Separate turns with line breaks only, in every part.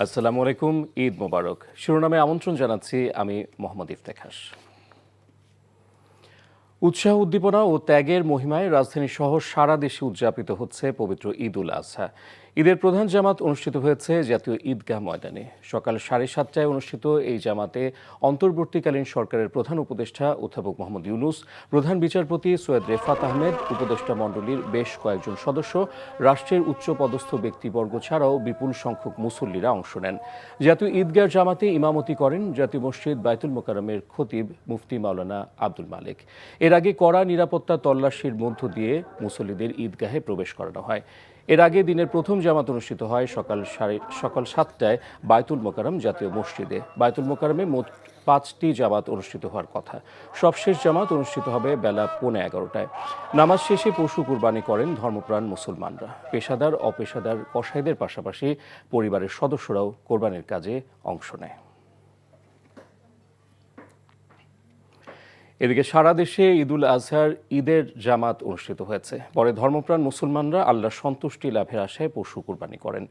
আসসালামু আলাইকুম, ঈদ মোবারক। শিরোনামে আমন্ত্রণ জানাচ্ছি আমি মোহাম্মদ ইফতেখার। উৎসাহ উদ্দীপনা ও ত্যাগের মহিমায় রাজধানী সহ সারা দেশে উদযাপিত হচ্ছে পবিত্র ঈদ উল আজহা। ঈদের প্রধান জামাত অনুষ্ঠিত হয়েছে জাতীয় ঈদগাহ ময়দানে। সকাল 7:30টায় অনুষ্ঠিত এই জামাতে অন্তর্বর্তীকালীন সরকারের প্রধান উপদেষ্টা অধ্যাপক মোহাম্মদ ইউনূস, প্রধান বিচারপতি সৈয়দ রেফাত আহমেদ, উপদেষ্টা মণ্ডলীর বেশ কয়েকজন সদস্য, রাষ্ট্রের উচ্চপদস্থ ব্যক্তিবর্গ ছাড়াও বিপুল সংখ্যক মুসল্লিরা অংশ নেন। জাতীয় ঈদগাহ জামাতে ইমামতি করেন জাতীয় মসজিদ বায়তুল মোকাররমের খতিব মুফতি মাওলানা আব্দুল মালেক। এর আগে কড়া নিরাপত্তা তল্লাশির মধ্য দিয়ে মুসল্লিদের ঈদগাহে প্রবেশ করানো হয়। এর আগে দিনের প্রথম জামাত অনুষ্ঠিত হয় সকাল 7টায় বায়তুল মোকাররম জাতীয় মসজিদে। বায়তুল মোকাররমে মোট 5টি জামাত অনুষ্ঠিত হওয়ার কথা। সবশেষ জামাত অনুষ্ঠিত হবে বেলা 11:15টায়। নামাজ শেষে পশু কুরবানি করেন ধর্মপ্রাণ মুসলমানরা। পেশাদার অপেশাদার কসাইদের পাশাপাশি পরিবারের সদস্যরাও কোরবানির কাজে অংশ নেয়। এদিকে সারা দেশে ঈদুল আজহার ঈদের জামাত অনুষ্ঠিত হয়েছে। পরে ধর্মপ্রাণ মুসলমানরা আল্লাহর সন্তুষ্টি লাভের আশায় পশু কুরবানি করেন।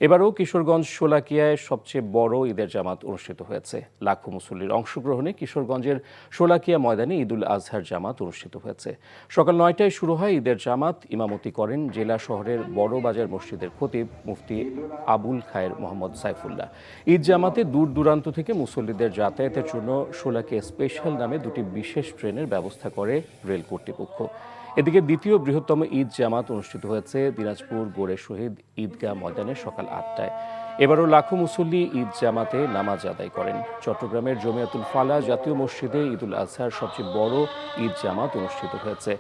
এবারও কিশোরগঞ্জ শোলাকিয়ায় সবচেয়ে বড় ঈদের জামাত অনুষ্ঠিত হয়েছে। লাখো মুসল্লির অংশগ্রহণে কিশোরগঞ্জের শোলাকিয়া ময়দানে ঈদুল আজহার জামাত অনুষ্ঠিত হয়েছে। সকাল 9টায় শুরু হয় ঈদের জামাত। ইমামতি করেন জেলা শহরের বড় বাজার মসজিদের খতিব মুফতি আবুল খায়ের মোহাম্মদ সাইফুল্লাহ। ঈদ জামাতে দূর দূরান্ত থেকে মুসল্লিদের যাতায়াতের জন্য শোলাকিয়া স্পেশাল নামে দুটি বিশেষ ট্রেনের ব্যবস্থা করে রেল কর্তৃপক্ষ। এদিকে দ্বিতীয় বৃহত্তম ঈদ জামাত অনুষ্ঠিত হয়েছে দিনাজপুর গোরে শহীদ ঈদগাহ ময়দানে সকাল 8টায়। এবারও লাখো মুসল্লি ঈদ জামাতে নামাজ আদায় করেন। চট্টগ্রামের জমিয়াতুল ফালাহ জাতীয় মসজিদে ঈদুল আজহার সবচেয়ে বড় ঈদ জামাত অনুষ্ঠিত হয়েছে।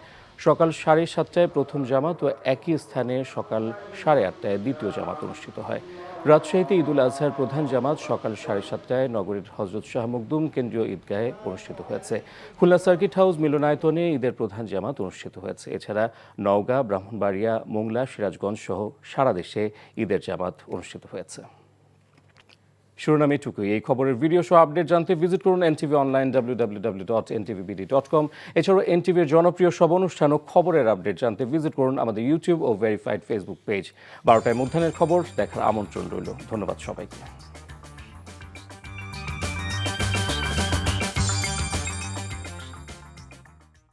সকাল 7:30টায় প্রথম জামাত ও একই স্থানে সকাল 8:30টায় দ্বিতীয় জামাত অনুষ্ঠিত হয়। রাজশাহীতে ঈদুল আজহার প্রধান জামাত সকাল 7:30টায় নগরীর হজরত শাহ মখদুম কেন্দ্রীয় ঈদগাহে অনুষ্ঠিত হয়েছে। খুলনা সার্কিট হাউস মিলনায়তনে ঈদের প্রধান জামাত অনুষ্ঠিত হয়েছে। এছাড়া নওগাঁ, ব্রাহ্মণবাড়িয়া, মোংলা, সিরাজগঞ্জ সহ সারা দেশে ঈদের জামাত অনুষ্ঠিত হয়েছে। শিরোনাম এটুকুই। এই খবরের ভিডিও সহ আপডেট জানতে ভিজিট করুন এনটিভি অনলাইন www.ntvbd.com। এছাড়াও এনটিভির জনপ্রিয় সব অনুষ্ঠান ও খবরের আপডেট জানতে ভিজিট করুন আমাদের ইউটিউব ও ভেরিফাইড ফেসবুক পেজ। 12টায় মধ্যাহ্নের খবর দেখার আমন্ত্রণ রইল। ধন্যবাদ সবাইকে।